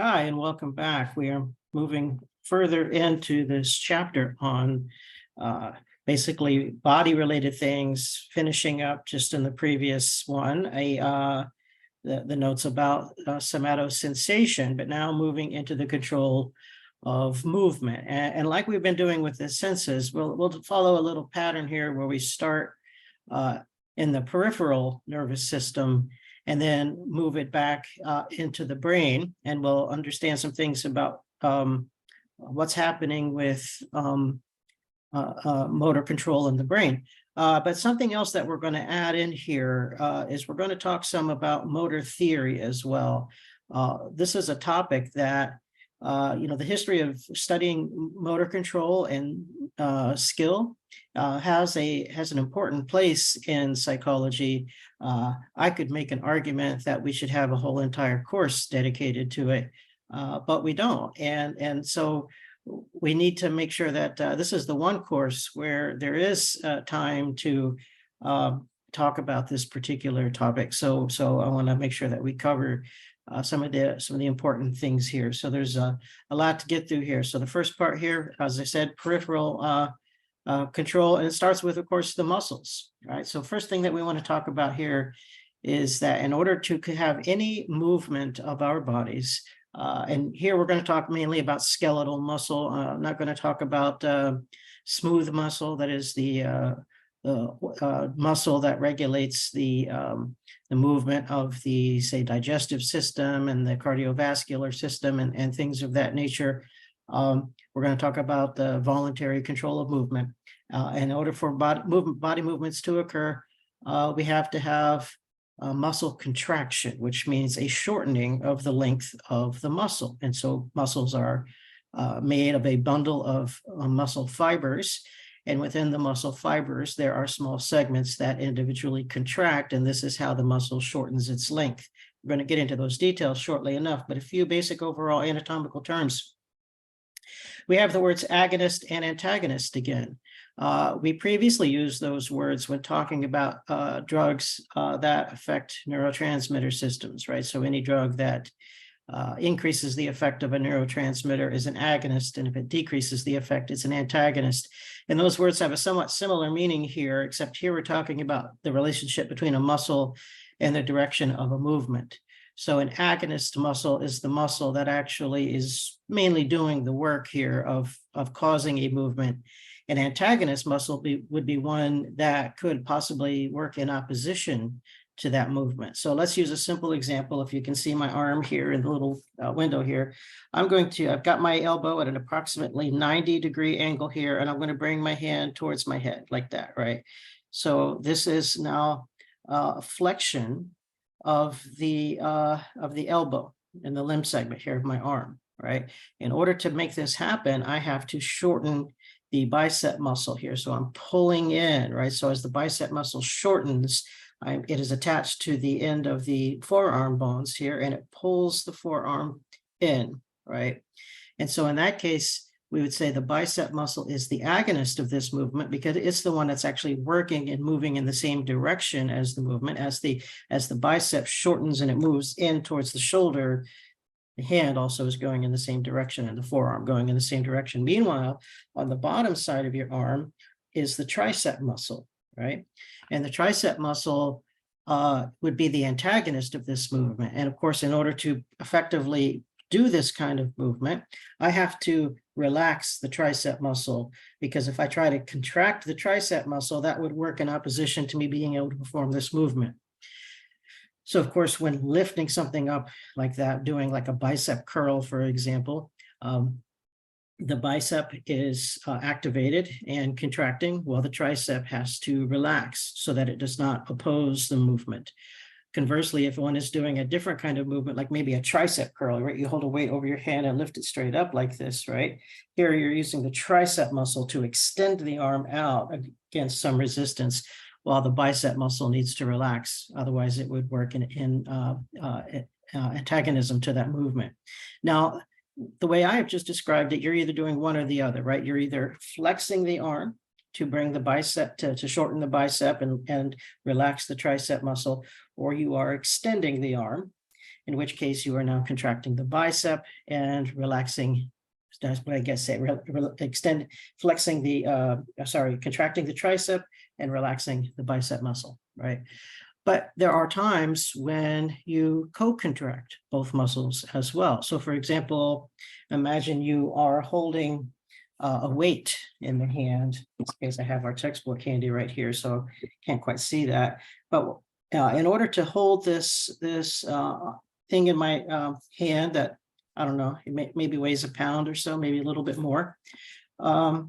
Hi, and welcome back. We are moving further into this chapter on uh, basically body-related things, finishing up just in the previous one, the notes about somatosensation, but now moving into the control of movement. And like we've been doing with the senses, we'll follow a little pattern here where we start uh, in the peripheral nervous system and then move it back into the brain, and we'll understand some things about what's happening with motor control in the brain. But something else that we're going to add in here is we're going to talk some about motor theory as well. This is a topic that, the history of studying motor control and skill has an important place in psychology. I could make an argument that we should have a whole entire course dedicated to it, but we don't. And so we need to make sure that this is the one course where there is time to talk about this particular topic. So I want to make sure that we cover some of the important things here. So there's a lot to get through here. So the first part here, as I said, peripheral control, and it starts with, of course, the muscles, right? So first thing that we want to talk about here is that in order to have any movement of our bodies, and here we're going to talk mainly about skeletal muscle. I'm not going to talk about smooth muscle, that is the muscle that regulates the movement of the, say, digestive system and the cardiovascular system and things of that nature. We're going to talk about the voluntary control of movement. In order for body movements to occur, we have to have muscle contraction, which means a shortening of the length of the muscle. And so muscles are made of a bundle of muscle fibers. And within the muscle fibers, there are small segments that individually contract, and this is how the muscle shortens its length. We're going to get into those details shortly enough, but a few basic overall anatomical terms. We have the words agonist and antagonist again. We previously used those words when talking about drugs that affect neurotransmitter systems, right? So any drug that increases the effect of a neurotransmitter is an agonist, and if it decreases the effect, it's an antagonist. And those words have a somewhat similar meaning here, except here we're talking about the relationship between a muscle and the direction of a movement. So an agonist muscle is the muscle that actually is mainly doing the work here of causing a movement. An antagonist muscle would be one that could possibly work in opposition to that movement. So let's use a simple example. If you can see my arm here in the little window here, I've got my elbow at an approximately 90-degree angle here, and I'm going to bring my hand towards my head like that, right? So this is now a flexion of the elbow and the limb segment here of my arm, right? In order to make this happen, I have to shorten the bicep muscle here. So I'm pulling in, right? So as the bicep muscle shortens, it is attached to the end of the forearm bones here, and it pulls the forearm in, right? And so in that case, we would say the bicep muscle is the agonist of this movement because it's the one that's actually working and moving in the same direction as the movement. As the bicep shortens and it moves in towards the shoulder, the hand also is going in the same direction and the forearm going in the same direction. Meanwhile, on the bottom side of your arm is the tricep muscle, right? And the tricep muscle would be the antagonist of this movement. And of course, in order to effectively do this kind of movement, I have to relax the tricep muscle, because if I try to contract the tricep muscle, that would work in opposition to me being able to perform this movement. So of course, when lifting something up like that, doing like a bicep curl, for example, the bicep is activated and contracting while the tricep has to relax so that it does not oppose the movement. Conversely, if one is doing a different kind of movement, like maybe a tricep curl, right? You hold a weight over your hand and lift it straight up like this, right? Here you're using the tricep muscle to extend the arm out against some resistance, while the bicep muscle needs to relax. Otherwise, it would work in antagonism to that movement. Now, the way I have just described it, you're either doing one or the other, right? You're either flexing the arm to bring the bicep to shorten the bicep and relax the tricep muscle, or you are extending the arm in which case you are now contracting the bicep and relaxing. That's what I guess say, flexing the, contracting the tricep and relaxing the bicep muscle, right? But there are times when you co-contract both muscles as well. So for example, imagine you are holding a weight in the hand. In this case, I have our textbook handy right here, so can't quite see that. But in order to hold this thing in my hand that, I don't know, it maybe weighs a pound or so, maybe a little bit more, I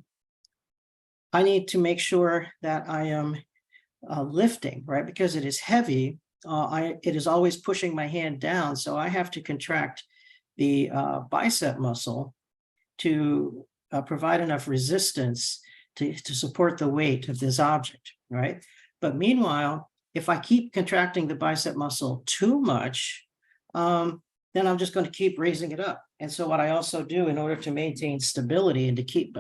need to make sure that I am lifting, right? Because it is heavy, it is always pushing my hand down. So I have to contract the bicep muscle to provide enough resistance to support the weight of this object, right? But meanwhile, if I keep contracting the bicep muscle too much, then I'm just going to keep raising it up. And so what I also do in order to maintain stability and to keep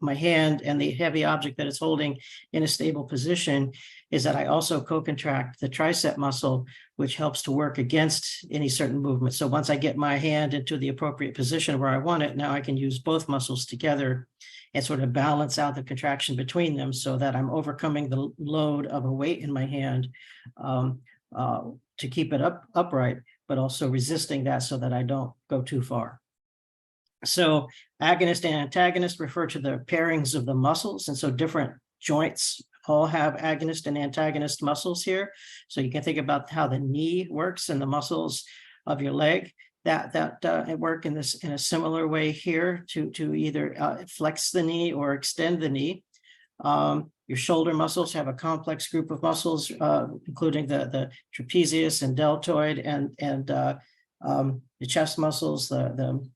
my hand and the heavy object that it's holding in a stable position is that I also co-contract the tricep muscle, which helps to work against any certain movement. So once I get my hand into the appropriate position where I want it, now I can use both muscles together and sort of balance out the contraction between them so that I'm overcoming the load of a weight in my hand to keep it upright, but also resisting that so that I don't go too far. So agonist and antagonist refer to the pairings of the muscles. And so different joints all have agonist and antagonist muscles here. So you can think about how the knee works and the muscles of your leg that work in a similar way here to either flex the knee or extend the knee. Your shoulder muscles have a complex group of muscles, including the trapezius and deltoid and the chest muscles. I'm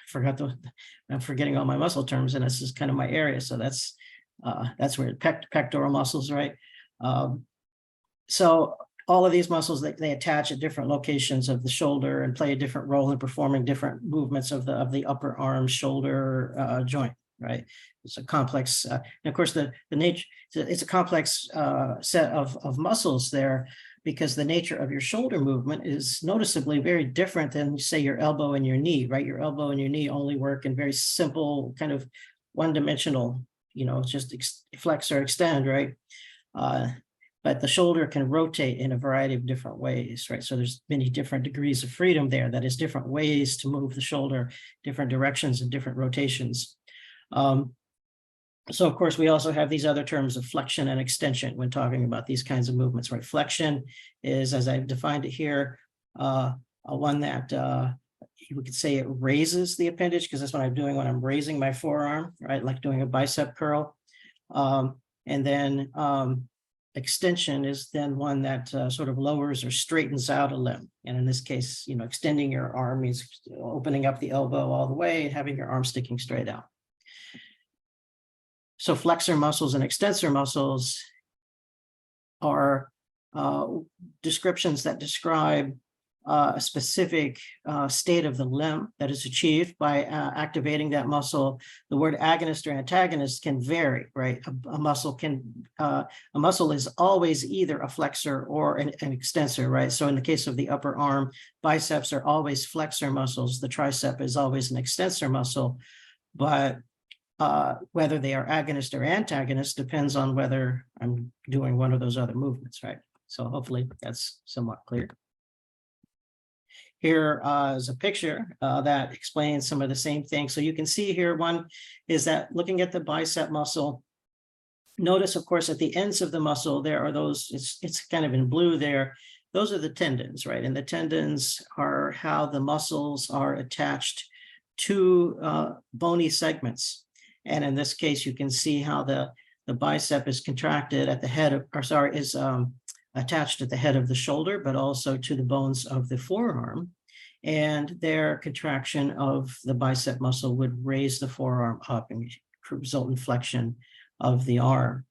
forgetting all my muscle terms, and this is kind of my area. So that's where pectoral muscles, right? So all of these muscles, they attach at different locations of the shoulder and play a different role in performing different movements of the upper arm shoulder joint, right? It's a complex, and of course the nature, it's a complex set of muscles there, because the nature of your shoulder movement is noticeably very different than, say, your elbow and your knee, right? Your elbow and your knee only work in very simple kind of one-dimensional, just flex or extend, right? But the shoulder can rotate in a variety of different ways, right? So there's many different degrees of freedom there. That is different ways to move the shoulder, different directions and different rotations. So of course, we also have these other terms of flexion and extension when talking about these kinds of movements, right? Flexion is, as I've defined it here, one that we could say it raises the appendage, because that's what I'm doing when I'm raising my forearm, right? Like doing a bicep curl. And then extension is then one that sort of lowers or straightens out a limb. And in this case, extending your arm means opening up the elbow all the way and having your arm sticking straight out. So flexor muscles and extensor muscles are descriptions that describe a specific state of the limb that is achieved by activating that muscle. The word agonist or antagonist can vary, right? A muscle is always either a flexor or an extensor, right? So in the case of the upper arm, biceps are always flexor muscles. The tricep is always an extensor muscle, but whether they are agonist or antagonist depends on whether I'm doing one of those other movements, right? So hopefully that's somewhat clear. Here is a picture that explains some of the same things. So you can see here, one is that looking at the bicep muscle, notice, of course, at the ends of the muscle, there are those, it's kind of in blue there. Those are the tendons, right? And the tendons are how the muscles are attached to bony segments. And in this case, you can see how the bicep is contracted at the head of, is attached at the head of the shoulder, but also to the bones of the forearm. And their contraction of the bicep muscle would raise the forearm up and result in flexion of the arm.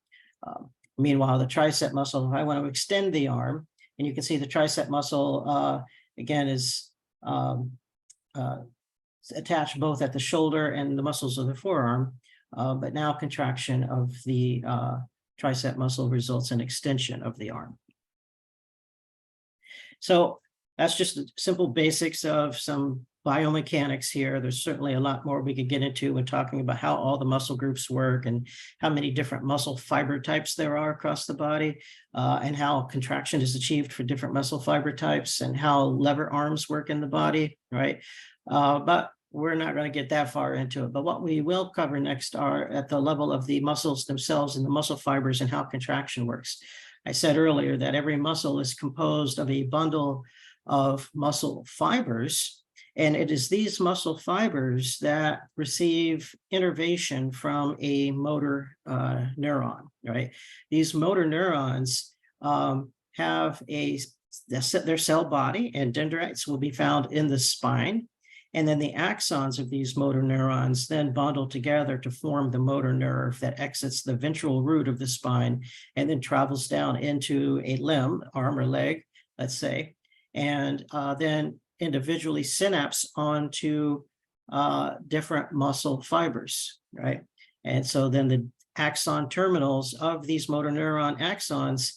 Meanwhile, the tricep muscle, if I want to extend the arm, and you can see the tricep muscle, again, is attached both at the shoulder and the muscles of the forearm, but now contraction of the tricep muscle results in extension of the arm. So that's just the simple basics of some biomechanics here. There's certainly a lot more we could get into when talking about how all the muscle groups work and how many different muscle fiber types there are across the body, and how contraction is achieved for different muscle fiber types and how lever arms work in the body, right? But we're not going to get that far into it. But what we will cover next are at the level of the muscles themselves and the muscle fibers and how contraction works. I said earlier that every muscle is composed of a bundle of muscle fibers, and it is these muscle fibers that receive innervation from a motor neuron, right? These motor neurons have their cell body, and dendrites will be found in the spine. And then the axons of these motor neurons then bundle together to form the motor nerve that exits the ventral root of the spine and then travels down into a limb, arm or leg, let's say, and then individually synapse onto different muscle fibers, right? And so then the axon terminals of these motor neuron axons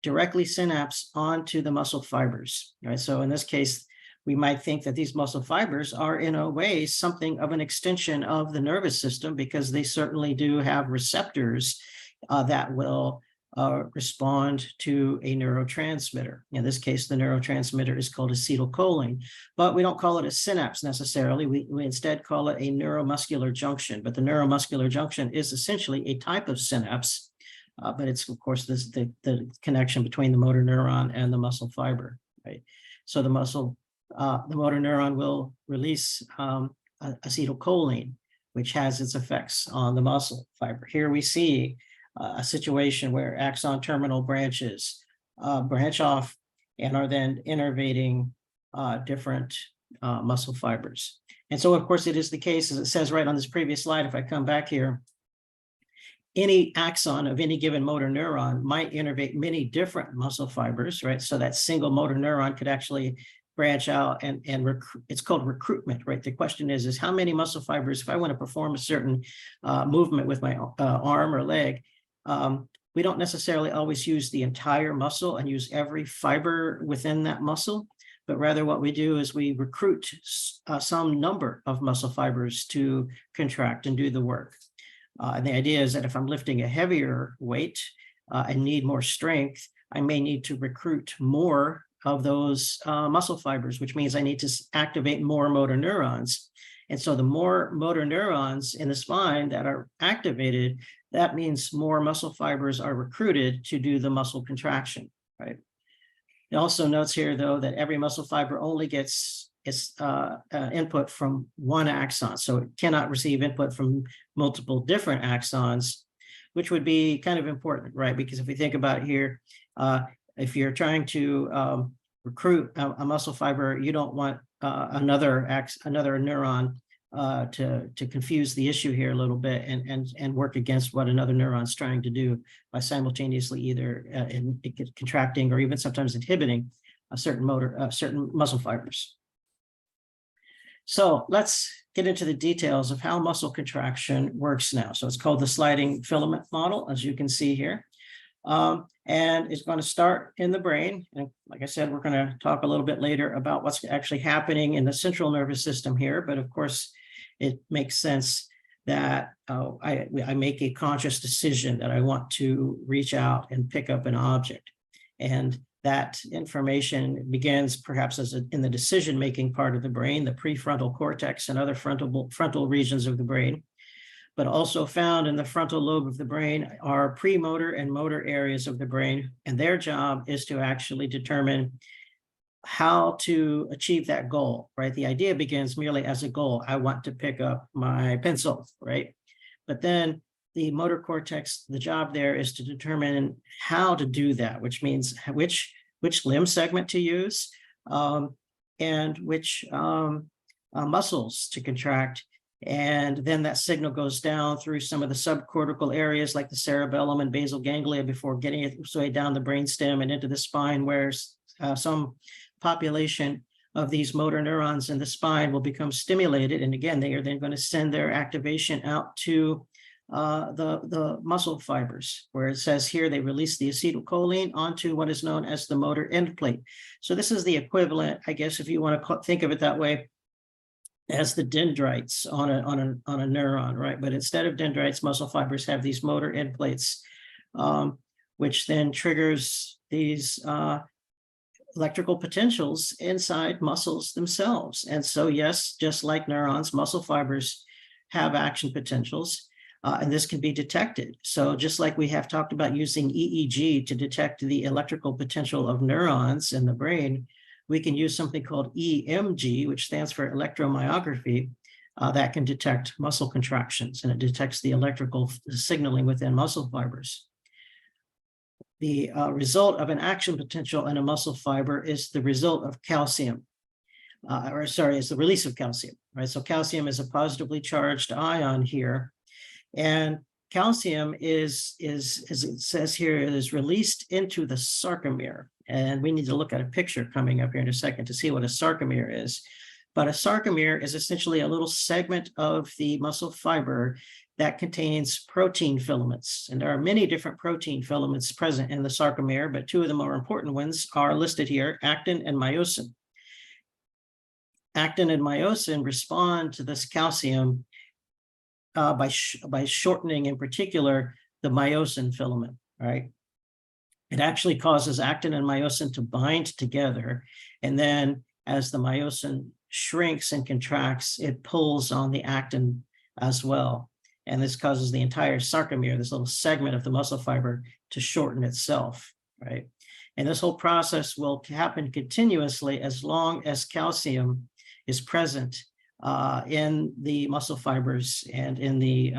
directly synapse onto the muscle fibers, right? So in this case, we might think that these muscle fibers are in a way something of an extension of the nervous system, because they certainly do have receptors that will respond to a neurotransmitter. In this case, the neurotransmitter is called acetylcholine, but we don't call it a synapse necessarily. We instead call it a neuromuscular junction, but the neuromuscular junction is essentially a type of synapse, but it's, of course, the connection between the motor neuron and the muscle fiber, right? So the motor neuron will release acetylcholine, which has its effects on the muscle fiber. Here we see a situation where axon terminal branches branch off and are then innervating different muscle fibers. And so, of course, it is the case, as it says right on this previous slide, if I come back here, any axon of any given motor neuron might innervate many different muscle fibers, right? So that single motor neuron could actually branch out and it's called recruitment, right? The question is how many muscle fibers, if I want to perform a certain movement with my arm or leg, we don't necessarily always use the entire muscle and use every fiber within that muscle, but rather what we do is we recruit some number of muscle fibers to contract and do the work. And the idea is that if I'm lifting a heavier weight and need more strength, I may need to recruit more of those muscle fibers, which means I need to activate more motor neurons. And so the more motor neurons in the spine that are activated, that means more muscle fibers are recruited to do the muscle contraction, right? It also notes here, though, that every muscle fiber only gets its input from one axon. So it cannot receive input from multiple different axons, which would be kind of important, right? Because if we think about it here, if you're trying to recruit a muscle fiber, you don't want another neuron to confuse the issue here a little bit and work against what another neuron's trying to do by simultaneously either contracting or even sometimes inhibiting a certain muscle fibers. So let's get into the details of how muscle contraction works now. So it's called the sliding filament model, as you can see here. And it's going to start in the brain. And like I said, we're going to talk a little bit later about what's actually happening in the central nervous system here. But of course, it makes sense that I make a conscious decision that I want to reach out and pick up an object. And that information begins perhaps in the decision-making part of the brain, the prefrontal cortex and other frontal regions of the brain. But also found in the frontal lobe of the brain are premotor and motor areas of the brain, and their job is to actually determine how to achieve that goal, right? The idea begins merely as a goal. I want to pick up my pencil, right? But then the motor cortex, the job there is to determine how to do that, which means which limb segment to use and which muscles to contract. And then that signal goes down through some of the subcortical areas like the cerebellum and basal ganglia before getting its way down the brainstem and into the spine, where some population of these motor neurons in the spine will become stimulated. And again, they are then going to send their activation out to the muscle fibers, where it says here they release the acetylcholine onto what is known as the motor end plate. So this is the equivalent, I guess, if you want to think of it that way, as the dendrites on a neuron, right? But instead of dendrites, muscle fibers have these motor end plates, which then triggers these electrical potentials inside muscles themselves. And so, yes, just like neurons, muscle fibers have action potentials, and this can be detected. So just like we have talked about using EEG to detect the electrical potential of neurons in the brain, we can use something called EMG, which stands for electromyography, that can detect muscle contractions, and it detects the electrical signaling within muscle fibers. The result of an action potential in a muscle fiber is the result of calcium, is the release of calcium, right? So calcium is a positively charged ion here, and calcium is, as it says here, it is released into the sarcomere. And we need to look at a picture coming up here in a second to see what a sarcomere is. But a sarcomere is essentially a little segment of the muscle fiber that contains protein filaments. And there are many different protein filaments present in the sarcomere, but two of the more important ones are listed here, actin and myosin. Actin and myosin respond to this calcium by shortening, in particular, the myosin filament, right? It actually causes actin and myosin to bind together. And then as the myosin shrinks and contracts, it pulls on the actin as well. And this causes the entire sarcomere, this little segment of the muscle fiber, to shorten itself, right? And this whole process will happen continuously as long as calcium is present in the muscle fibers and in the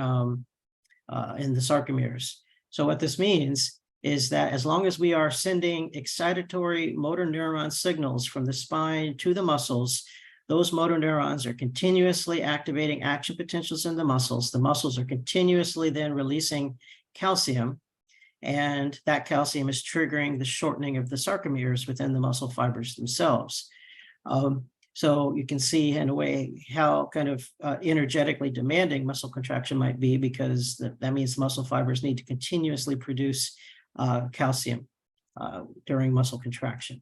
sarcomeres. So what this means is that as long as we are sending excitatory motor neuron signals from the spine to the muscles, those motor neurons are continuously activating action potentials in the muscles. The muscles are continuously then releasing calcium, and that calcium is triggering the shortening of the sarcomeres within the muscle fibers themselves. So you can see in a way how kind of energetically demanding muscle contraction might be, because that means muscle fibers need to continuously produce calcium during muscle contraction.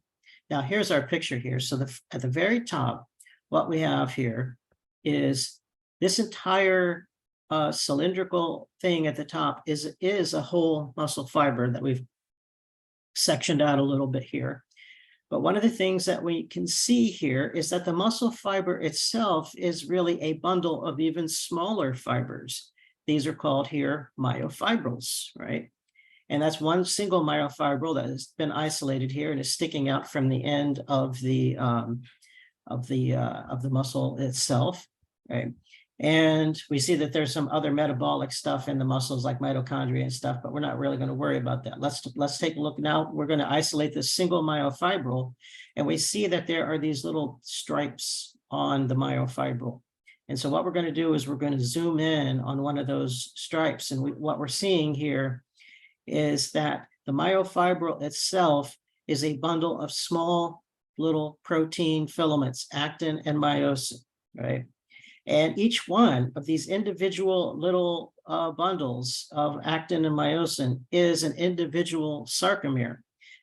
Now here's our picture here. So at the very top, what we have here is this entire cylindrical thing at the top is a whole muscle fiber that we've sectioned out a little bit here. But one of the things that we can see here is that the muscle fiber itself is really a bundle of even smaller fibers. These are called here myofibrils, right? And that's one single myofibril that has been isolated here and is sticking out from the end of the muscle itself, right? And we see that there's some other metabolic stuff in the muscles like mitochondria and stuff, but we're not really going to worry about that. Let's take a look now. We're going to isolate this single myofibril, and we see that there are these little stripes on the myofibril. And so what we're going to do is we're going to zoom in on one of those stripes. And what we're seeing here is that the myofibril itself is a bundle of small little protein filaments, actin and myosin, right? And each one of these individual little bundles of actin and myosin is an individual sarcomere.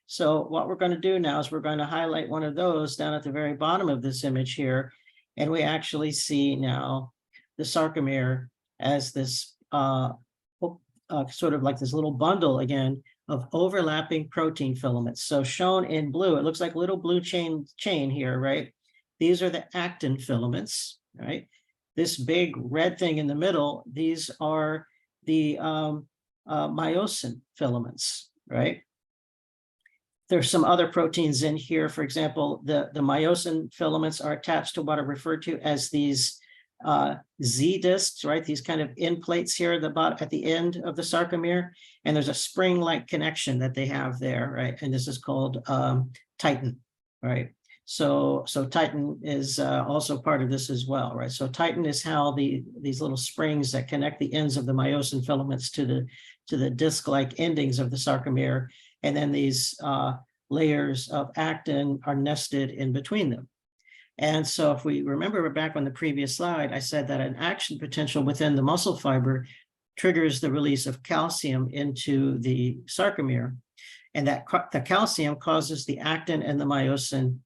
So what we're going to do now is we're going to highlight one of those down at the very bottom of this image here. And we actually see now the sarcomere as this sort of like this little bundle again of overlapping protein filaments. So shown in blue, it looks like a little blue chain here, right? These are the actin filaments, right? This big red thing in the middle, these are the myosin filaments, right? There's some other proteins in here. For example, the myosin filaments are attached to what are referred to as these Z discs, right? These kind of end plates here at the bottom, at the end of the sarcomere, and there's a spring-like connection that they have there, right? And this is called titin, right? So titin is also part of this as well, right? So titin is how these little springs that connect the ends of the myosin filaments to the disc-like endings of the sarcomere, and then these layers of actin are nested in between them. And so if we remember back on the previous slide, I said that an action potential within the muscle fiber triggers the release of calcium into the sarcomere. And that the calcium causes the actin and the myosin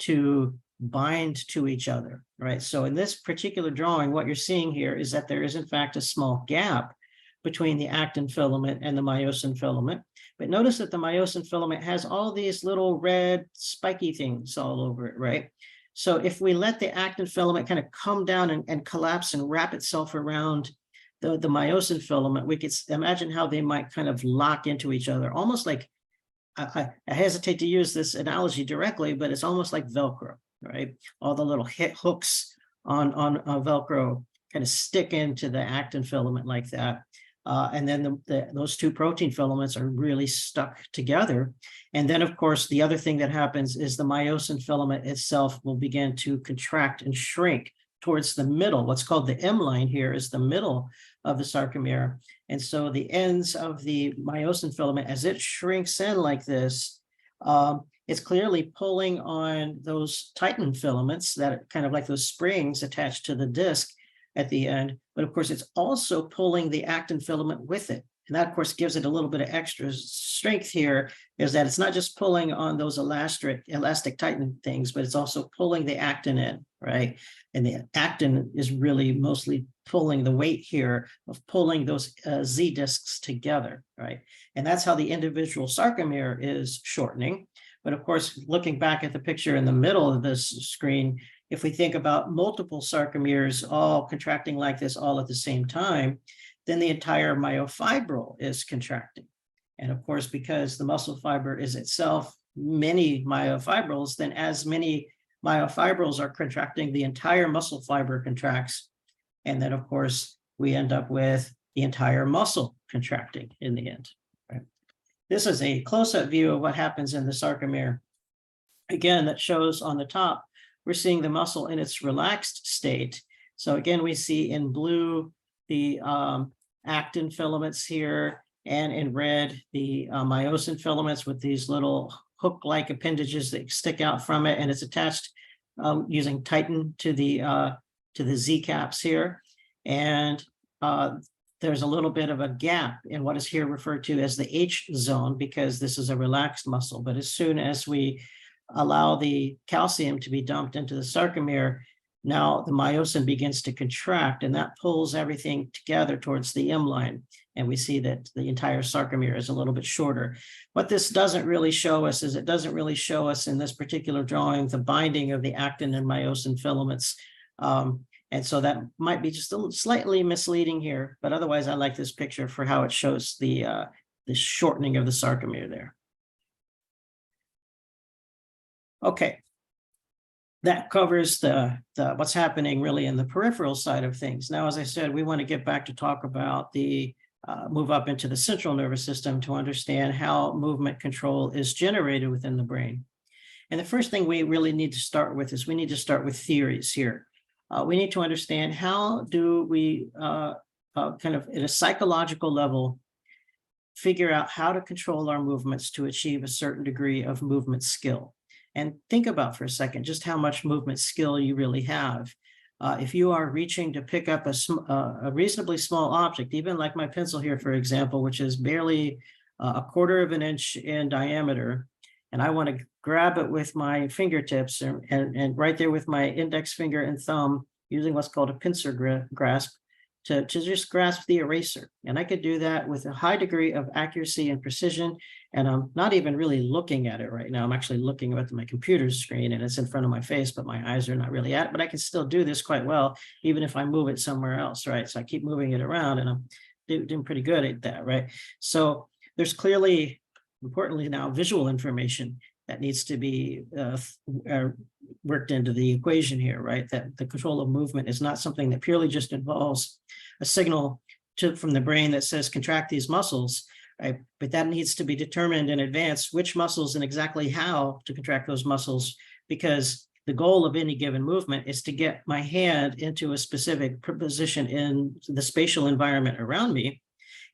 to bind to each other, right? So in this particular drawing, what you're seeing here is that there is in fact a small gap between the actin filament and the myosin filament. But notice that the myosin filament has all these little red spiky things all over it, right? So if we let the actin filament kind of come down and collapse and wrap itself around the myosin filament, we could imagine how they might kind of lock into each other, almost like, I hesitate to use this analogy directly, but it's almost like Velcro, right? All the little hooks on Velcro kind of stick into the actin filament like that. And then those two protein filaments are really stuck together. And then, of course, the other thing that happens is the myosin filament itself will begin to contract and shrink towards the middle. What's called the M line here is the middle of the sarcomere. And so the ends of the myosin filament, as it shrinks in like this, it's clearly pulling on those titin filaments that are kind of like those springs attached to the disc at the end. But of course, it's also pulling the actin filament with it. And that, of course, gives it a little bit of extra strength here, is that it's not just pulling on those elastic titin things, but it's also pulling the actin in, right? And the actin is really mostly pulling the weight here of pulling those Z discs together, right? And that's how the individual sarcomere is shortening. But of course, looking back at the picture in the middle of this screen, if we think about multiple sarcomeres all contracting like this all at the same time, then the entire myofibril is contracting. And of course, because the muscle fiber is itself many myofibrils, then as many myofibrils are contracting, the entire muscle fiber contracts. And then, of course, we end up with the entire muscle contracting in the end. Right? This is a close-up view of what happens in the sarcomere. Again, that shows on the top, we're seeing the muscle in its relaxed state. So again, we see in blue the actin filaments here, and in red the myosin filaments with these little hook-like appendages that stick out from it, and it's attached using titin to the Z caps here. And there's a little bit of a gap in what is here referred to as the H zone, because this is a relaxed muscle. But as soon as we allow the calcium to be dumped into the sarcomere, now the myosin begins to contract, and that pulls everything together towards the M line. And we see that the entire sarcomere is a little bit shorter. What this doesn't really show us is it doesn't really show us in this particular drawing the binding of the actin and myosin filaments. And so that might be just a little slightly misleading here, but otherwise I like this picture for how it shows the shortening of the sarcomere there. Okay, that covers the what's happening really in the peripheral side of things. Now, as I said, we want to get back to talk about the move up into the central nervous system to understand how movement control is generated within the brain. And the first thing we really need to start with is we need to start with theories here. We need to understand how do we kind of at a psychological level figure out how to control our movements to achieve a certain degree of movement skill. And think about for a second just how much movement skill you really have. If you are reaching to pick up a reasonably small object, even like my pencil here, for example, which is barely a quarter of an inch in diameter, and I want to grab it with my fingertips and right there with my index finger and thumb using what's called a pincer grasp to just grasp the eraser. And I could do that with a high degree of accuracy and precision. And I'm not even really looking at it right now. I'm actually looking at my computer screen and it's in front of my face, but my eyes are not really at it. But I can still do this quite well, even if I move it somewhere else, right? So I keep moving it around and I'm doing pretty good at that, right? So there's clearly, importantly now, visual information that needs to be worked into the equation here, right? That the control of movement is not something that purely just involves a signal from the brain that says contract these muscles, right? But that needs to be determined in advance which muscles and exactly how to contract those muscles, because the goal of any given movement is to get my hand into a specific position in the spatial environment around me.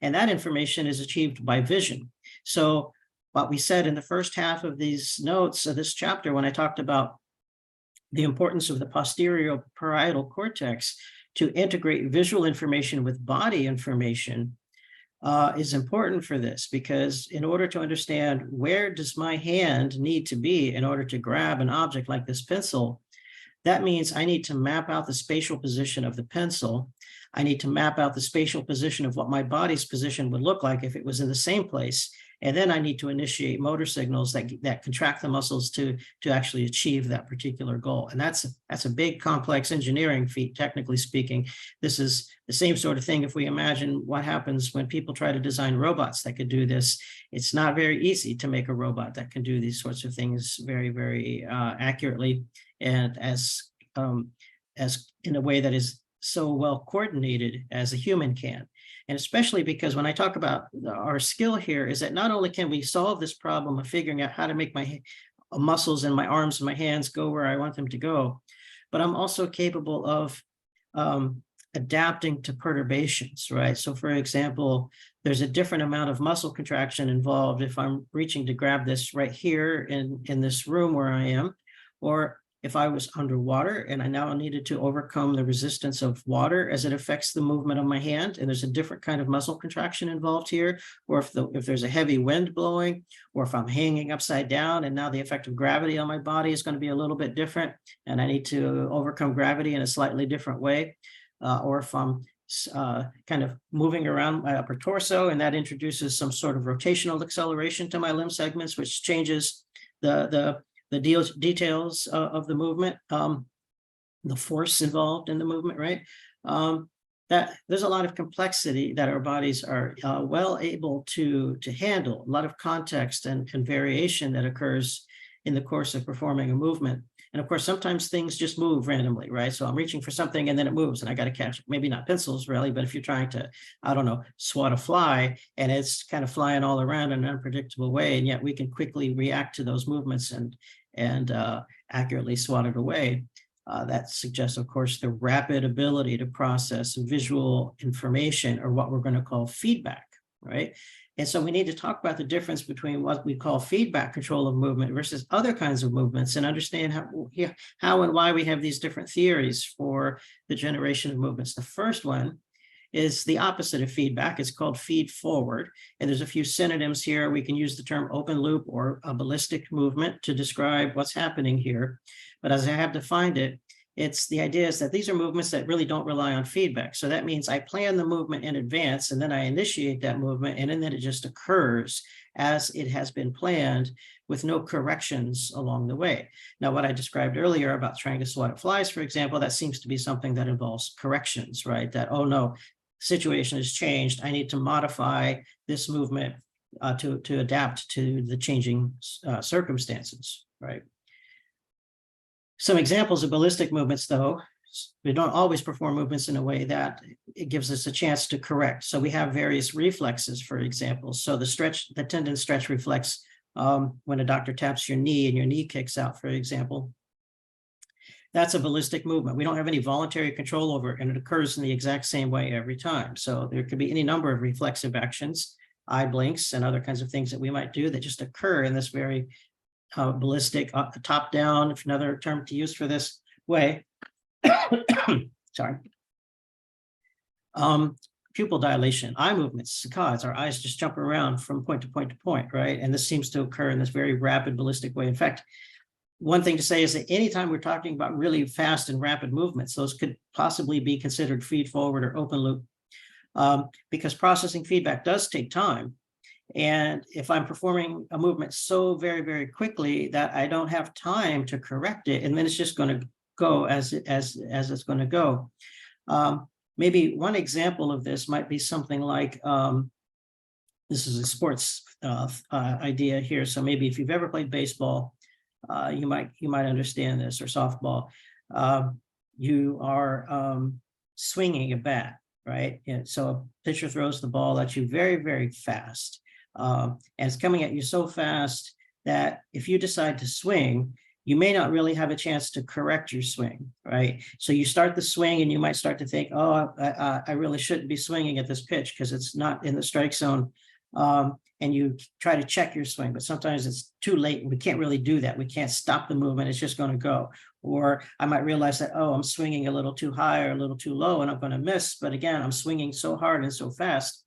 And that information is achieved by vision. So what we said in the first half of these notes of this chapter, when I talked about the importance of the posterior parietal cortex, to integrate visual information with body information is important for this, because in order to understand where does my hand need to be in order to grab an object like this pencil, that means I need to map out the spatial position of the pencil. I need to map out the spatial position of what my body's position would look like if it was in the same place. And then I need to initiate motor signals that contract the muscles to actually achieve that particular goal. And that's a big, complex engineering feat, technically speaking. This is the same sort of thing if we imagine what happens when people try to design robots that could do this. It's not very easy to make a robot that can do these sorts of things very, very accurately, and as in a way that is so well coordinated as a human can. And especially because when I talk about our skill here is that not only can we solve this problem of figuring out how to make my muscles in my arms and my hands go where I want them to go, but I'm also capable of adapting to perturbations, right? So for example, there's a different amount of muscle contraction involved if I'm reaching to grab this right here in this room where I am, or if I was underwater and I now needed to overcome the resistance of water as it affects the movement of my hand, and there's a different kind of muscle contraction involved here, or if there's a heavy wind blowing, or if I'm hanging upside down and now the effect of gravity on my body is going to be a little bit different and I need to overcome gravity in a slightly different way, or if I'm kind of moving around my upper torso and that introduces some sort of rotational acceleration to my limb segments, which changes the details of the movement, the force involved in the movement, right? That there's a lot of complexity that our bodies are well able to handle, a lot of context and variation that occurs in the course of performing a movement. And of course, sometimes things just move randomly, right? So I'm reaching for something and then it moves and I got to catch it. Maybe not pencils really, but if you're trying to, I don't know, swat a fly and it's kind of flying all around in an unpredictable way, and yet we can quickly react to those movements and accurately swat it away. That suggests, of course, the rapid ability to process visual information, or what we're going to call feedback, right? And so we need to talk about the difference between what we call feedback control of movement versus other kinds of movements, and understand how and why we have these different theories for the generation of movements. The first one is the opposite of feedback. It's called feed forward. And there's a few synonyms here. We can use the term open loop or a ballistic movement to describe what's happening here. But as I have defined it, it's the idea is that these are movements that really don't rely on feedback. So that means I plan the movement in advance and then I initiate that movement, and then it just occurs as it has been planned with no corrections along the way. Now, what I described earlier about trying to swat at flies, for example, that seems to be something that involves corrections, right? That, oh no, situation has changed. I need to modify this movement to adapt to the changing circumstances, right? Some examples of ballistic movements, though, we don't always perform movements in a way that it gives us a chance to correct. So we have various reflexes, for example. So the tendon stretch reflex, when a doctor taps your knee and your knee kicks out, for example, that's a ballistic movement. We don't have any voluntary control over it, and it occurs in the exact same way every time. So there could be any number of reflexive actions, eye blinks, and other kinds of things that we might do that just occur in this very ballistic, top down, if another term to use for this way. Sorry. Pupil dilation, eye movements, saccades, our eyes just jump around from point to point to point, right? And this seems to occur in this very rapid ballistic way. In fact, one thing to say is that anytime we're talking about really fast and rapid movements, those could possibly be considered feed forward or open loop, because processing feedback does take time. And if I'm performing a movement so very, very quickly that I don't have time to correct it, and then it's just going to go as it's going to go. Maybe one example of this might be something like, this is a sports idea here. So maybe if you've ever played baseball, you might understand this, or softball. You are swinging a bat, right? And so a pitcher throws the ball at you very, very fast. And it's coming at you so fast that if you decide to swing, you may not really have a chance to correct your swing, right? So you start the swing and you might start to think, oh, I really shouldn't be swinging at this pitch because it's not in the strike zone. and you try to check your swing, but sometimes it's too late and we can't really do that. We can't stop the movement. It's just going to go. Or I might realize that, oh, I'm swinging a little too high or a little too low and I'm going to miss. But again, I'm swinging so hard and so fast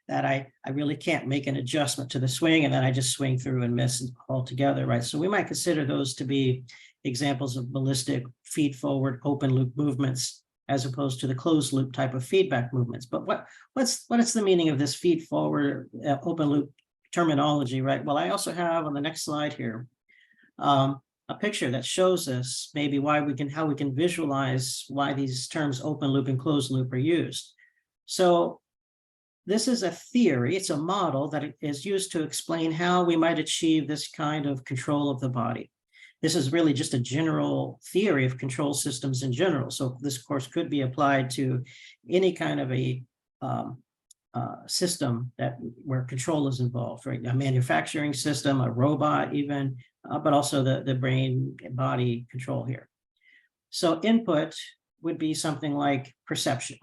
that I really can't make an adjustment to the swing, and then I just swing through and miss altogether, right? So we might consider those to be examples of ballistic feed-forward open loop movements, as opposed to the closed loop type of feedback movements. But what is the meaning of this feed-forward open loop terminology, right? Well, I also have on the next slide here a picture that shows us maybe how we can visualize why these terms open loop and closed loop are used. So this is a theory, it's a model that is used to explain how we might achieve this kind of control of the body. This is really just a general theory of control systems in general. So this course could be applied to any kind of a system where control is involved, right? A manufacturing system, a robot even, but also the brain body control here. So input would be something like perception.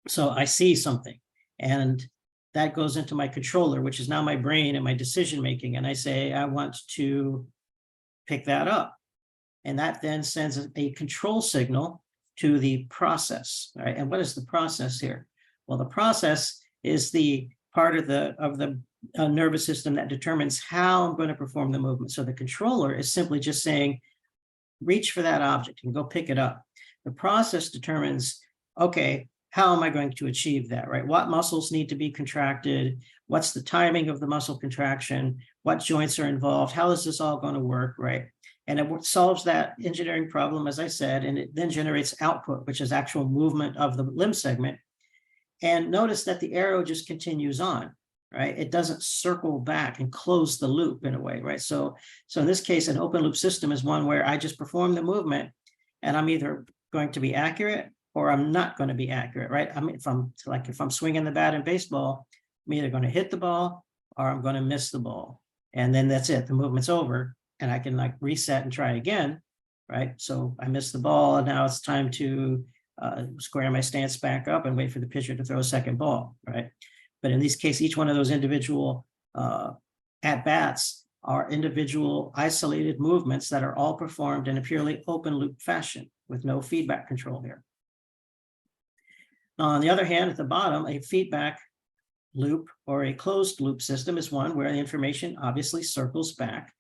So I see something, and that goes into my controller, which is now my brain and my decision making. And I say, I want to pick that up. And that then sends a control signal to the process, right? And what is the process here? Well, the process is the part of the nervous system that determines how I'm going to perform the movement. So the controller is simply just saying, reach for that object and go pick it up. The process determines, okay, how am I going to achieve that, right? What muscles need to be contracted? What's the timing of the muscle contraction? What joints are involved? How is this all going to work, right? And it solves that engineering problem, as I said, and it then generates output, which is actual movement of the limb segment. And notice that the arrow just continues on, right? It doesn't circle back and close the loop in a way, right? So in this case, an open loop system is one where I just perform the movement and I'm either going to be accurate or I'm not going to be accurate, right? I mean, if I'm swinging the bat in baseball, I'm either going to hit the ball or I'm going to miss the ball. And then that's it, the movement's over and I can like reset and try again, right? So I missed the ball and now it's time to square my stance back up and wait for the pitcher to throw a second ball, right? But in this case, each one of those individual at-bats are individual isolated movements that are all performed in a purely open loop fashion with no feedback control here. Now, on the other hand, at the bottom, a feedback loop or a closed loop system is one where the information obviously circles back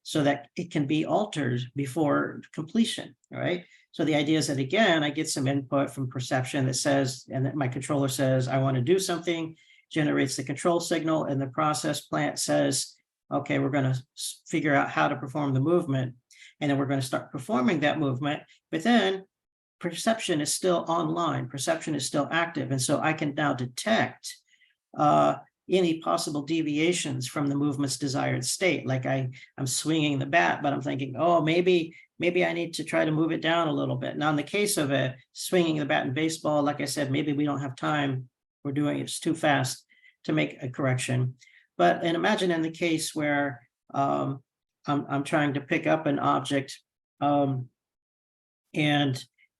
so that it can be altered before completion, right? So the idea is that, again, I get some input from perception that says, and that my controller says, I want to do something, generates the control signal, and the process plant says, okay, we're going to figure out how to perform the movement, and then we're going to start performing that movement, but then perception is still online, perception is still active, and so I can now detect any possible deviations from the movement's desired state. Like I'm swinging the bat, but I'm thinking, oh, maybe I need to try to move it down a little bit. Now, in the case of swinging the bat in baseball, like I said, maybe we don't have time. We're doing it's too fast to make a correction. But imagine in the case where I'm trying to pick up an object and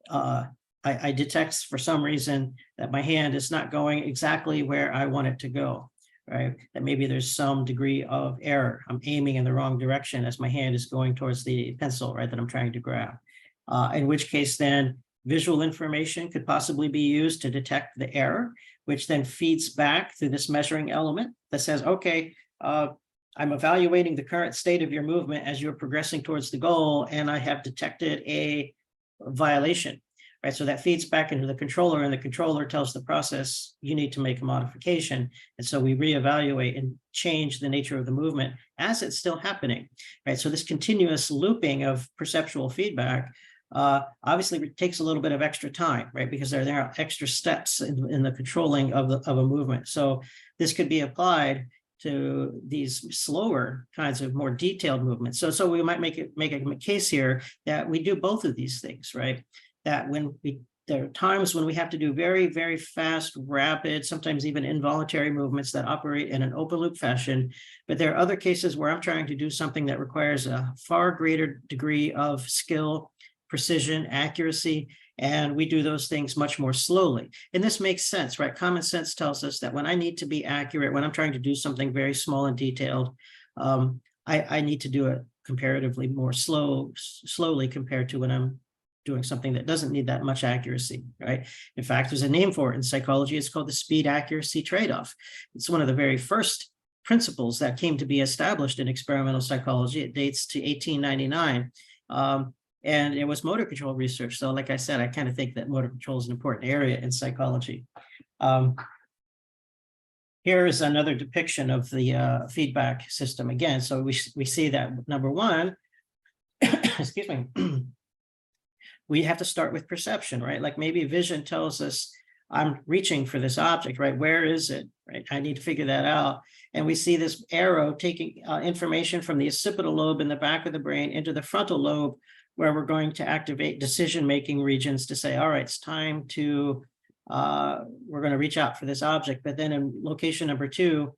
I detect for some reason that my hand is not going exactly where I want it to go, right? That maybe there's some degree of error. I'm aiming in the wrong direction as my hand is going towards the pencil, right, that I'm trying to grab. In which case then visual information could possibly be used to detect the error, which then feeds back through this measuring element that says, okay, I'm evaluating the current state of your movement as you're progressing towards the goal, and I have detected a violation, right? So that feeds back into the controller, and the controller tells the process, you need to make a modification. And so we reevaluate and change the nature of the movement as it's still happening, right? So this continuous looping of perceptual feedback obviously takes a little bit of extra time, right? Because there are extra steps in the controlling of a movement. So this could be applied to these slower kinds of more detailed movements. So we might make a case here that we do both of these things, right? That there are times when we have to do very, very fast, rapid, sometimes even involuntary movements that operate in an open loop fashion. But there are other cases where I'm trying to do something that requires a far greater degree of skill, precision, accuracy, And we do those things much more slowly. And this makes sense, right? Common sense tells us that when I need to be accurate, when I'm trying to do something very small and detailed, I need to do it comparatively more slowly compared to when I'm doing something that doesn't need that much accuracy, right? In fact, there's a name for it in psychology. It's called the speed accuracy trade-off. It's one of the very first principles that came to be established in experimental psychology. It dates to 1899. And it was motor control research. So like I said, I kind of think that motor control is an important area in psychology. Here is another depiction of the feedback system again. So we see that number one, excuse me, we have to start with perception, right? Like maybe vision tells us I'm reaching for this object, right? Where is it, right? I need to figure that out. And we see this arrow taking information from the occipital lobe in the back of the brain into the frontal lobe, where we're going to activate decision-making regions to say, all right, it's time to, we're going to reach out for this object. But then in location number two,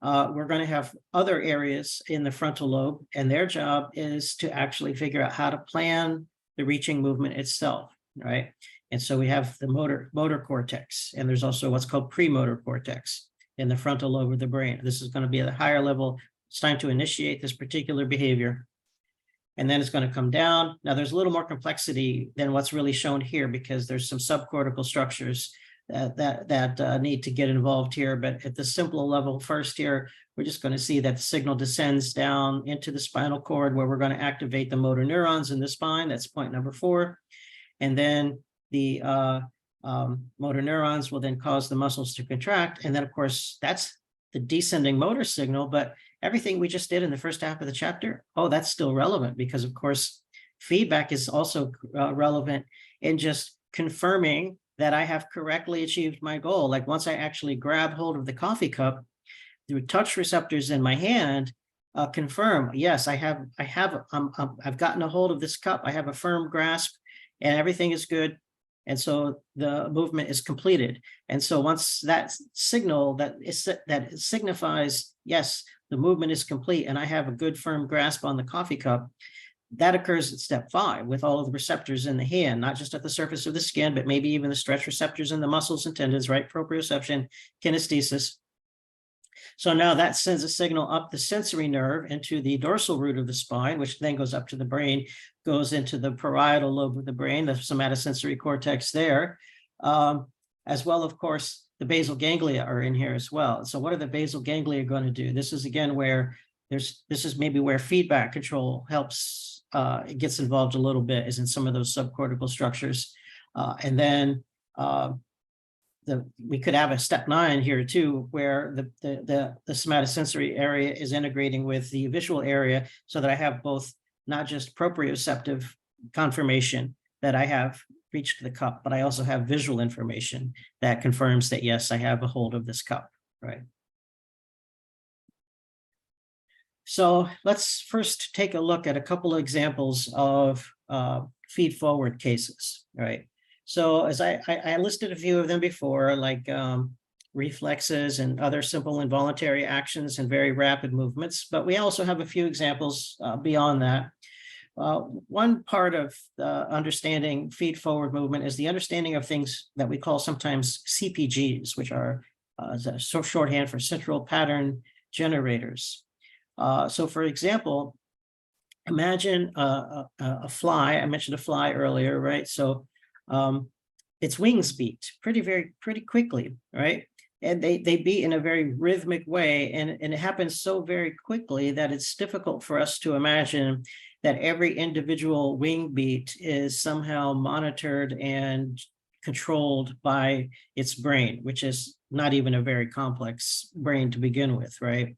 we're going to have other areas in the frontal lobe, and their job is to actually figure out how to plan the reaching movement itself, right? And so we have the motor cortex, and there's also what's called premotor cortex in the frontal lobe of the brain. This is going to be at a higher level. It's time to initiate this particular behavior. And then it's going to come down. Now, there's a little more complexity than what's really shown here, because there's some subcortical structures that need to get involved here. But at the simple level first here, we're just going to see that the signal descends down into the spinal cord, where we're going to activate the motor neurons in the spine. That's point number 4. And then the motor neurons will then cause the muscles to contract. And then, of course, that's the descending motor signal. But everything we just did in the first half of the chapter, that's still relevant, because, of course, feedback is also relevant in just confirming that I have correctly achieved my goal. Like once I actually grab hold of the coffee cup, through touch receptors in my hand, confirm, yes, I've gotten a hold of this cup. I have a firm grasp, and everything is good. And so the movement is completed. And so once that signal that signifies, yes, the movement is complete, and I have a good firm grasp on the coffee cup, that occurs at step 5 with all of the receptors in the hand, not just at the surface of the skin, but maybe even the stretch receptors in the muscles and tendons, right? Proprioception, kinesthesis. So now that sends a signal up the sensory nerve into the dorsal root of the spine, which then goes up to the brain, goes into the parietal lobe of the brain, the somatosensory cortex there. As well, of course, the basal ganglia are in here as well. So what are the basal ganglia going to do? This is again where this is maybe where feedback control helps, it gets involved a little bit, is in some of those subcortical structures. And then we could have a step 9 here too, where the somatosensory area is integrating with the visual area, so that I have both not just proprioceptive confirmation that I have reached the cup, but I also have visual information that confirms that, yes, I have a hold of this cup, right? So let's first take a look at a couple of examples of feed-forward cases, right? So as I listed a few of them before, like reflexes and other simple involuntary actions and very rapid movements, but we also have a few examples beyond that. One part of understanding feed-forward movement is the understanding of things that we call sometimes CPGs, which are shorthand for central pattern generators. So for example, imagine a fly. I mentioned a fly earlier, right? So its wings beat pretty quickly, right? And they beat in a very rhythmic way, and it happens so very quickly that it's difficult for us to imagine that every individual wing beat is somehow monitored and controlled by its brain, which is not even a very complex brain to begin with, right?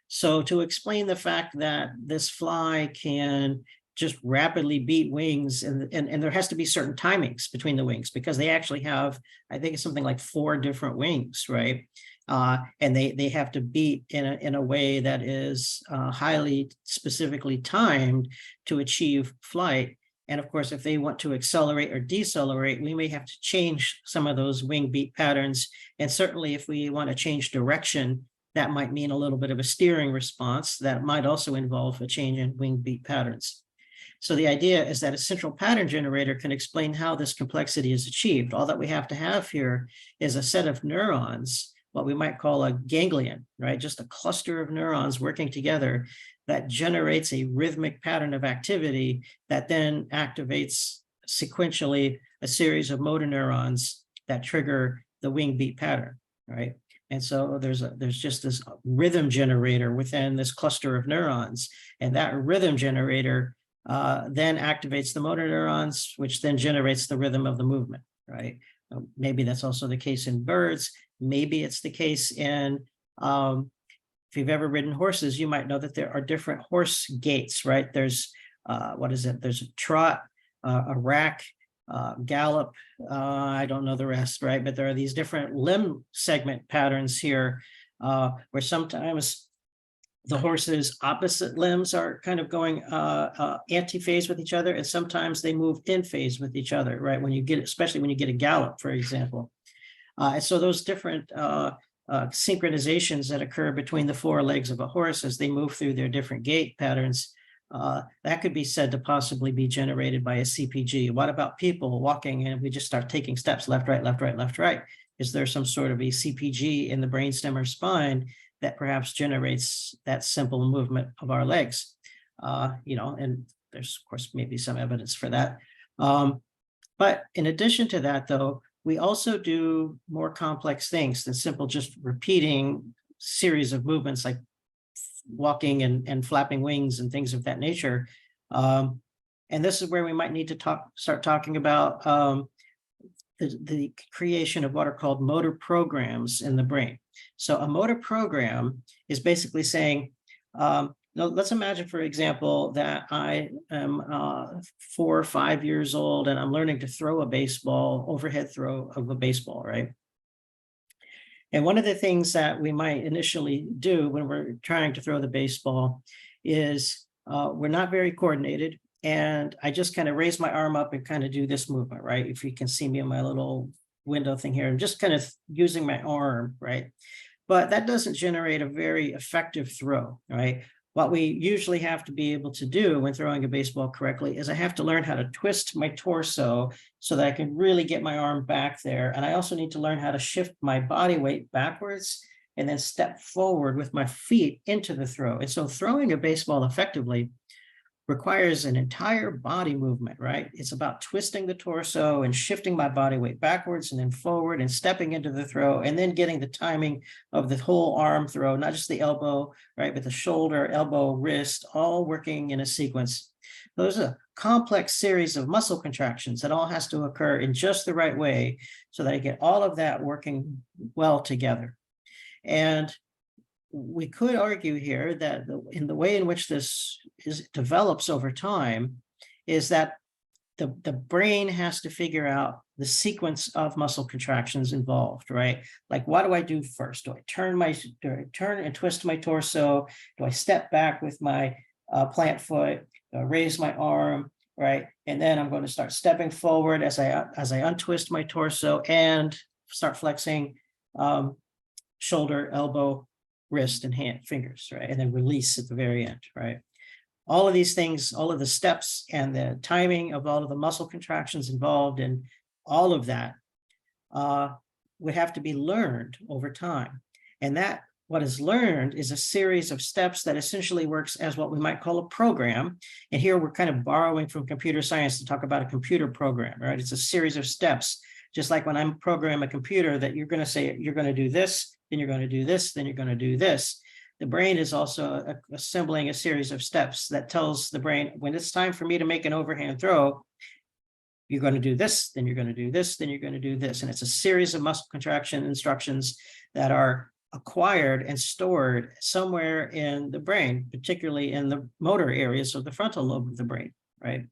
So to explain the fact that this fly can just rapidly beat wings, and there has to be certain timings between the wings, because they actually have, I think it's something like 4 different wings, right? And they have to beat in a way that is highly specifically timed to achieve flight. And of course, if they want to accelerate or decelerate, we may have to change some of those wing beat patterns. And certainly if we want to change direction, that might mean a little bit of a steering response that might also involve a change in wing beat patterns. So the idea is that a central pattern generator can explain how this complexity is achieved. All that we have to have here is a set of neurons, what we might call a ganglion, right? Just a cluster of neurons working together that generates a rhythmic pattern of activity that then activates sequentially a series of motor neurons that trigger the wing beat pattern, right? And so there's just this rhythm generator within this cluster of neurons, and that rhythm generator then activates the motor neurons, which then generates the rhythm of the movement, right? Maybe that's also the case in birds. Maybe it's the case in, if you've ever ridden horses, you might know that there are different horse gaits, right? There's, There's a trot, a rack, gallop, I don't know the rest, right? But there are these different limb segment patterns here, where sometimes the horse's opposite limbs are kind of going anti-phase with each other, and sometimes they move in phase with each other, right? When you get, especially when you get a gallop, for example. And so those different synchronizations that occur between the four legs of a horse as they move through their different gait patterns, that could be said to possibly be generated by a CPG. What about people walking and we just start taking steps left, right, left, right, left, right? Is there some sort of a CPG in the brainstem or spine that perhaps generates that simple movement of our legs? And there's, of course, maybe some evidence for that. But in addition to that, though, we also do more complex things than simple just repeating series of movements like walking and flapping wings and things of that nature. And this is where we might need to start talking about the creation of what are called motor programs in the brain. So a motor program is basically saying, let's imagine, for example, that I am 4 or 5 years old and I'm learning to throw a baseball, overhead throw of a baseball, right? And one of the things that we might initially do when we're trying to throw the baseball is we're not very coordinated. And I just kind of raise my arm up and kind of do this movement, right? If you can see me in my little window thing here, I'm just kind of using my arm, right? But that doesn't generate a very effective throw, right? What we usually have to be able to do when throwing a baseball correctly is I have to learn how to twist my torso so that I can really get my arm back there. And I also need to learn how to shift my body weight backwards and then step forward with my feet into the throw. And so throwing a baseball effectively requires an entire body movement, right? It's about twisting the torso and shifting my body weight backwards and then forward and stepping into the throw and then getting the timing of the whole arm throw, not just the elbow, right? But the shoulder, elbow, wrist, all working in a sequence. Those are a complex series of muscle contractions that all has to occur in just the right way so that I get all of that working well together. And we could argue here that in the way in which this develops over time is that the brain has to figure out the sequence of muscle contractions involved, right? Like, what do I do first? Do I turn and twist my torso? Do I step back with my plant foot? Do I raise my arm, right? And then I'm going to start stepping forward as I untwist my torso and start flexing shoulder, elbow, wrist, and hand, fingers, right? And then release at the very end, right? All of these things, all of the steps and the timing of all of the muscle contractions involved in all of that would have to be learned over time. And that what is learned is a series of steps that essentially works as what we might call a program. And here we're kind of borrowing from computer science to talk about a computer program, right? It's a series of steps, just like when I'm programming a computer that you're going to say, you're going to do this, then you're going to do this, then you're going to do this. The brain is also assembling a series of steps that tells the brain, when it's time for me to make an overhand throw, you're going to do this, then you're going to do this, then you're going to do this. And it's a series of muscle contraction instructions that are acquired and stored somewhere in the brain, particularly in the motor areas of the frontal lobe of the brain, right?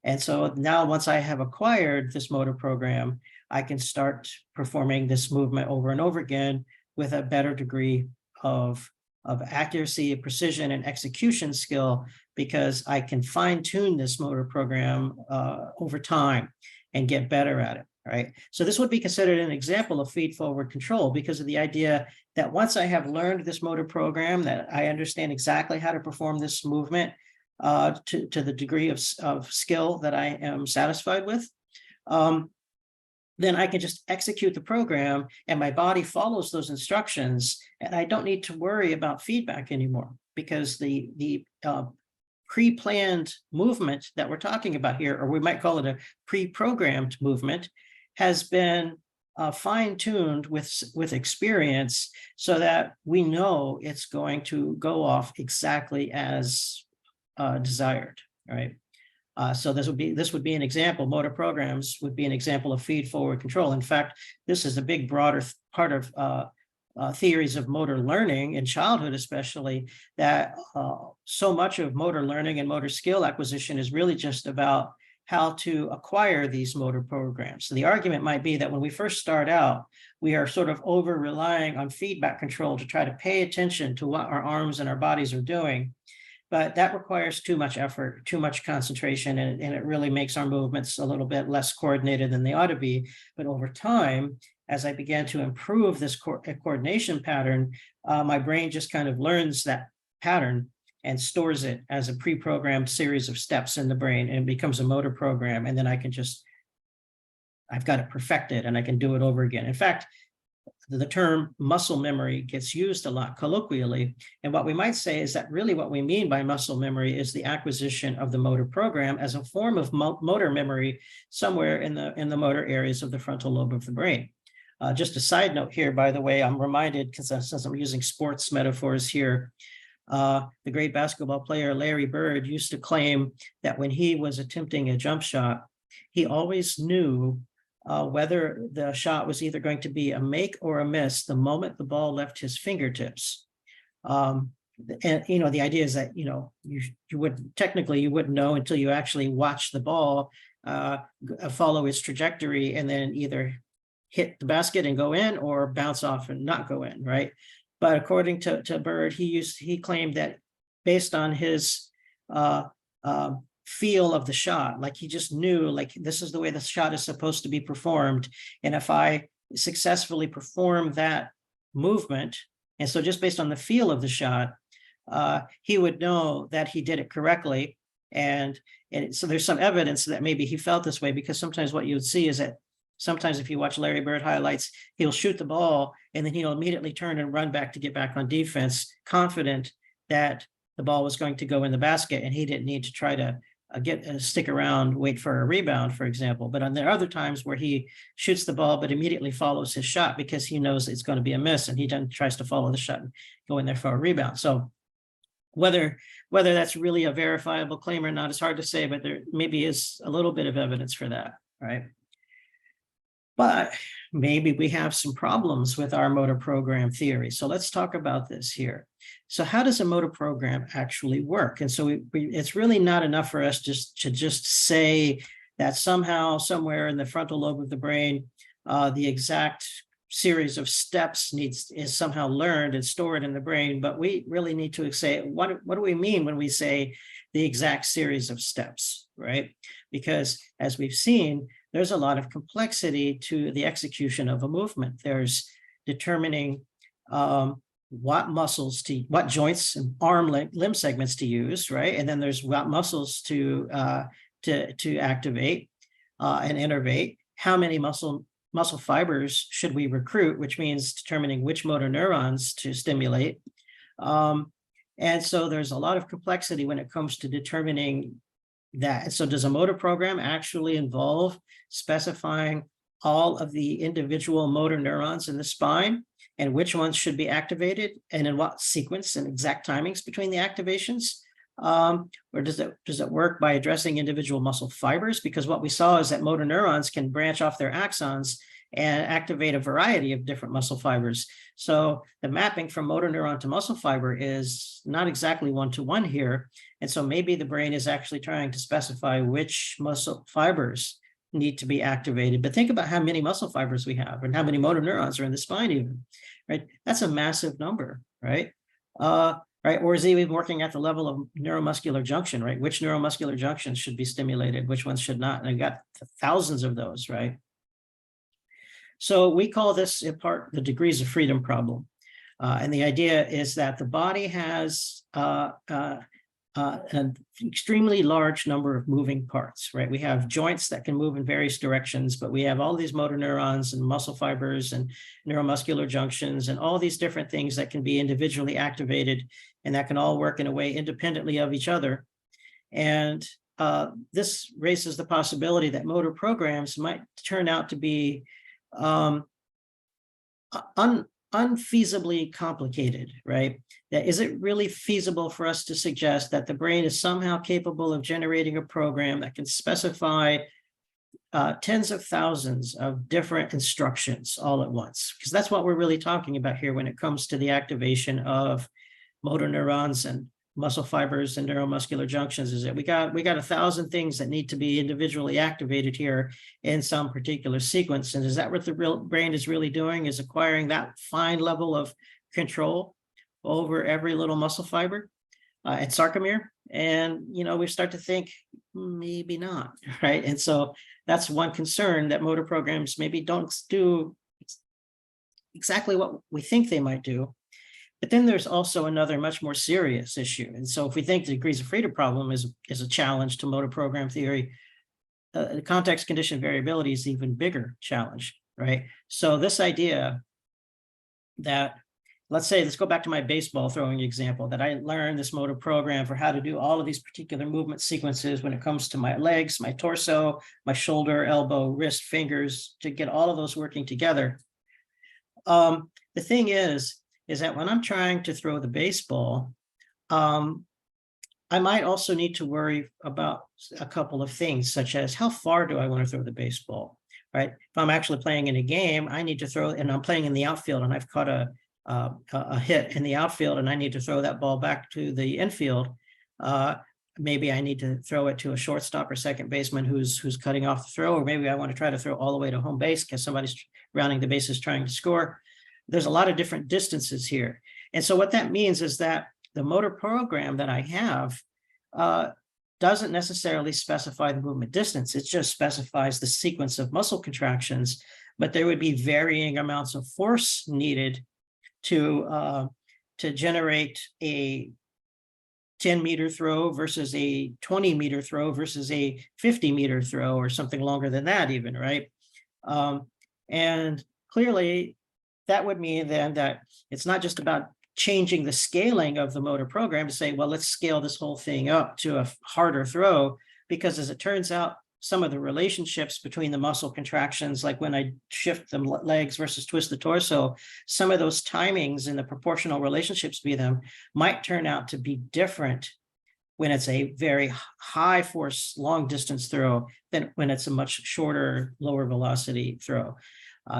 And so now once I have acquired this motor program, I can start performing this movement over and over again with a better degree of accuracy, precision, and execution skill, because I can fine tune this motor program over time and get better at it, right? So this would be considered an example of feed-forward control because of the idea that once I have learned this motor program, that I understand exactly how to perform this movement, to the degree of skill that I am satisfied with, then I can just execute the program and my body follows those instructions, and I don't need to worry about feedback anymore, because the pre-planned movement that we're talking about here, or we might call it a pre-programmed movement, has been fine-tuned with experience, so that we know it's going to go off exactly as desired, right? So this would be an example. Motor programs would be an example of feed-forward control. In fact, this is a big, broader part of theories of motor learning in childhood, especially, that so much of motor learning and motor skill acquisition is really just about how to acquire these motor programs. So the argument might be that when we first start out, we are sort of over relying on feedback control to try to pay attention to what our arms and our bodies are doing. But that requires too much effort, too much concentration, and it really makes our movements a little bit less coordinated than they ought to be. But over time, as I began to improve this coordination pattern, my brain just kind of learns that pattern and stores it as a pre-programmed series of steps in the brain, and it becomes a motor program. And then I've got it perfected and I can do it over again. In fact, the term muscle memory gets used a lot colloquially. And what we might say is that really what we mean by muscle memory is the acquisition of the motor program as a form of motor memory somewhere in the motor areas of the frontal lobe of the brain. Just a side note here, by the way, I'm reminded, because since I'm using sports metaphors here, the great basketball player Larry Bird used to claim that when he was attempting a jump shot, he always knew whether the shot was either going to be a make or a miss the moment the ball left his fingertips. And the idea is that you wouldn't know until you actually watch the ball follow its trajectory and then either hit the basket and go in or bounce off and not go in, right? But according to Bird, he claimed that based on his feel of the shot, like he just knew, like, this is the way the shot is supposed to be performed, and if I successfully perform that movement, and so just based on the feel of the shot, he would know that he did it correctly. And so there's some evidence that maybe he felt this way, because sometimes what you would see is that sometimes if you watch Larry Bird highlights, he'll shoot the ball and then he'll immediately turn and run back to get back on defense, confident that the ball was going to go in the basket and he didn't need to try to stick around, wait for a rebound, for example. But there are other times where he shoots the ball but immediately follows his shot because he knows it's going to be a miss, and he then tries to follow the shot and go in there for a rebound. So whether that's really a verifiable claim or not is hard to say, but there maybe is a little bit of evidence for that, right? But maybe we have some problems with our motor program theory. So let's talk about this here. So how does a motor program actually work? And so it's really not enough for us to just say that somehow, somewhere in the frontal lobe of the brain, the exact series of steps is somehow learned and stored in the brain. But we really need to say, what do we mean when we say the exact series of steps, right? Because as we've seen, there's a lot of complexity to the execution of a movement. There's determining what joints and limb segments to use, right? And then there's what muscles to activate and innervate. How many muscle fibers should we recruit, which means determining which motor neurons to stimulate. And so there's a lot of complexity when it comes to determining that. So does a motor program actually involve specifying all of the individual motor neurons in the spine and which ones should be activated and in what sequence and exact timings between the activations? Or does it work by addressing individual muscle fibers? Because what we saw is that motor neurons can branch off their axons and activate a variety of different muscle fibers. So the mapping from motor neuron to muscle fiber is not exactly one-to-one here. And so maybe the brain is actually trying to specify which muscle fibers need to be activated. But think about how many muscle fibers we have and how many motor neurons are in the spine even, right? That's a massive number, right? Right? Or is he even working at the level of neuromuscular junction, right? Which neuromuscular junctions should be stimulated, which ones should not? And I've got thousands of those, right? So we call this in part the degrees of freedom problem. And the idea is that the body has an extremely large number of moving parts, right? We have joints that can move in various directions, but we have all these motor neurons and muscle fibers and neuromuscular junctions and all these different things that can be individually activated and that can all work in a way independently of each other. And this raises the possibility that motor programs might turn out to be unfeasibly complicated, right? That is it really feasible for us to suggest that the brain is somehow capable of generating a program that can specify tens of thousands of different instructions all at once? Because that's what we're really talking about here when it comes to the activation of motor neurons and muscle fibers and neuromuscular junctions. Is that we got 1,000 things that need to be individually activated here in some particular sequence. And is that what the real brain is really doing, is acquiring that fine level of control over every little muscle fiber and sarcomere? And, we start to think maybe not, right? And so that's one concern, that motor programs maybe don't do exactly what we think they might do. But then there's also another much more serious issue. And so if we think the degrees of freedom problem is a challenge to motor program theory, the context condition variability is an even bigger challenge, right? So this idea that, let's go back to my baseball throwing example, that I learned this motor program for how to do all of these particular movement sequences when it comes to my legs, my torso, my shoulder, elbow, wrist, fingers, to get all of those working together. The thing is that when I'm trying to throw the baseball, I might also need to worry about a couple of things, such as how far do I want to throw the baseball, right? If I'm actually playing in a game, I need to throw, and I'm playing in the outfield, and I've caught a hit in the outfield, and I need to throw that ball back to the infield. Maybe I need to throw it to a shortstop or second baseman who's cutting off the throw, or maybe I want to try to throw all the way to home base because somebody's rounding the bases trying to score. There's a lot of different distances here. And so what that means is that the motor program that I have doesn't necessarily specify the movement distance. It just specifies the sequence of muscle contractions, but there would be varying amounts of force needed to generate a 10-meter throw versus a 20-meter throw versus a 50-meter throw, or something longer than that even, right? And clearly, that would mean then that it's not just about changing the scaling of the motor program to say, well, let's scale this whole thing up to a harder throw, because as it turns out, some of the relationships between the muscle contractions, like when I shift the legs versus twist the torso, some of those timings and the proportional relationships between them might turn out to be different when it's a very high force, long distance throw than when it's a much shorter, lower velocity throw.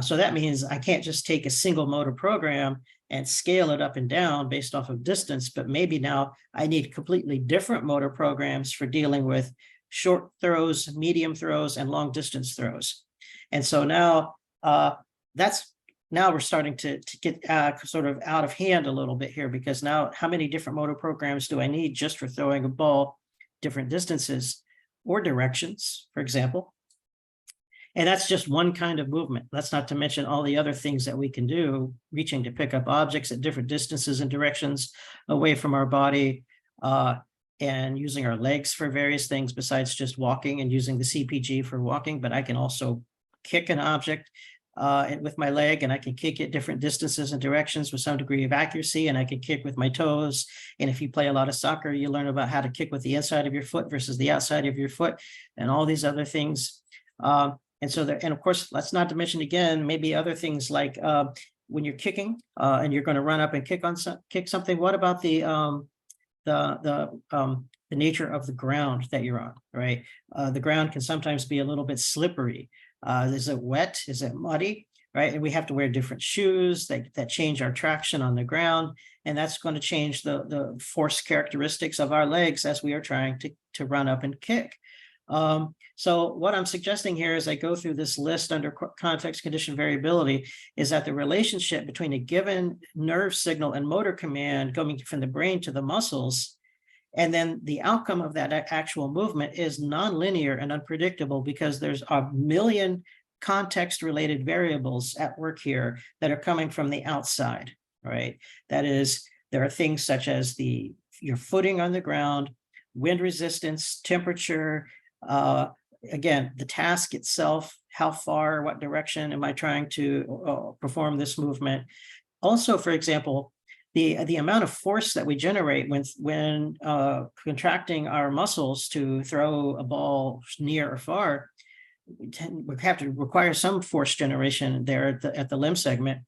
So that means I can't just take a single motor program and scale it up and down based off of distance, but maybe now I need completely different motor programs for dealing with short throws, medium throws, and long distance throws. And so now we're starting to get sort of out of hand a little bit here, because now how many different motor programs do I need just for throwing a ball different distances or directions, for example? And that's just one kind of movement. That's not to mention all the other things that we can do, reaching to pick up objects at different distances and directions away from our body, and using our legs for various things besides just walking, and using the CPG for walking. But I can also kick an object with my leg, and I can kick it different distances and directions with some degree of accuracy, and I can kick with my toes. And if you play a lot of soccer, you learn about how to kick with the inside of your foot versus the outside of your foot, and all these other things. And so there, and of course, let's not to mention again, maybe other things like when you're kicking and you're going to run up and kick something. What about the nature of the ground that you're on, right? The ground can sometimes be a little bit slippery. Is it wet? Is it muddy? Right? And we have to wear different shoes that change our traction on the ground. And that's going to change the force characteristics of our legs as we are trying to run up and kick. So what I'm suggesting here as I go through this list under context condition variability is that the relationship between a given nerve signal and motor command going from the brain to the muscles, and then the outcome of that actual movement, is nonlinear and unpredictable, because there's a million context-related variables at work here that are coming from the outside, right? That is, there are things such as your footing on the ground, wind resistance, temperature, again, the task itself, how far, what direction am I trying to perform this movement? Also, for example, the amount of force that we generate when contracting our muscles to throw a ball near or far, we have to require some force generation there at the limb segment.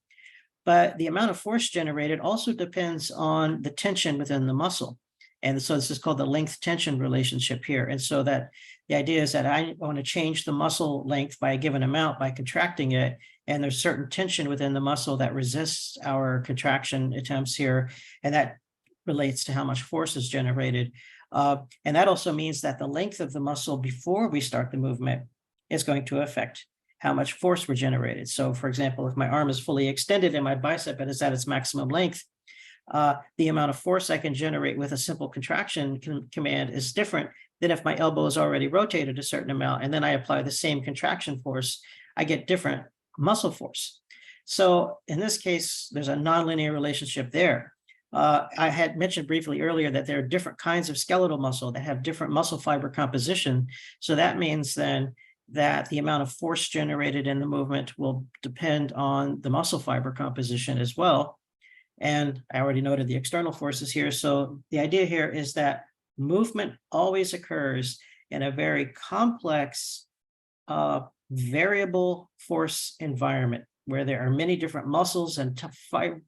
But the amount of force generated also depends on the tension within the muscle. And so this is called the length tension relationship here. And so that the idea is that I want to change the muscle length by a given amount by contracting it. And there's certain tension within the muscle that resists our contraction attempts here. And that relates to how much force is generated. And that also means that the length of the muscle before we start the movement is going to affect how much force were generated. So for example, if my arm is fully extended and my bicep is at its maximum length, the amount of force I can generate with a simple contraction command is different than if my elbow is already rotated a certain amount, and then I apply the same contraction force, I get different muscle force. So in this case, there's a nonlinear relationship there. I had mentioned briefly earlier that there are different kinds of skeletal muscle that have different muscle fiber composition. So that means then that the amount of force generated in the movement will depend on the muscle fiber composition as well. And I already noted the external forces here. So the idea here is that movement always occurs in a very complex, variable force environment where there are many different muscles and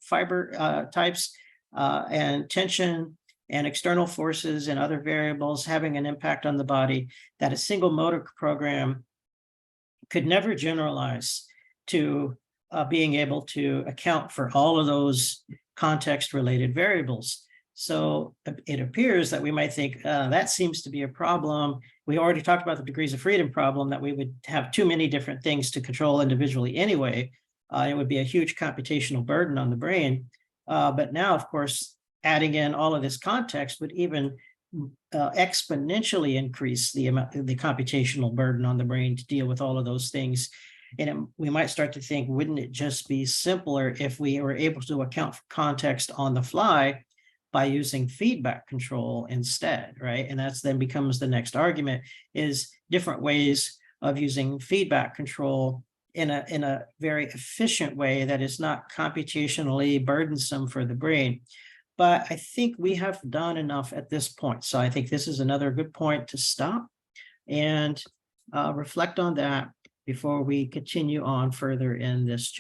fiber types and tension and external forces and other variables having an impact on the body that a single motor program could never generalize to being able to account for all of those context-related variables. So it appears that we might think that seems to be a problem. We already talked about the degrees of freedom problem, that we would have too many different things to control individually anyway. It would be a huge computational burden on the brain. But now, of course, adding in all of this context would even exponentially increase the computational burden on the brain to deal with all of those things. And we might start to think, wouldn't it just be simpler if we were able to account for context on the fly by using feedback control instead, right? And that's then becomes the next argument, is different ways of using feedback control in a very efficient way that is not computationally burdensome for the brain. But I think we have done enough at this point. So I think this is another good point to stop and reflect on that before we continue on further in this chapter.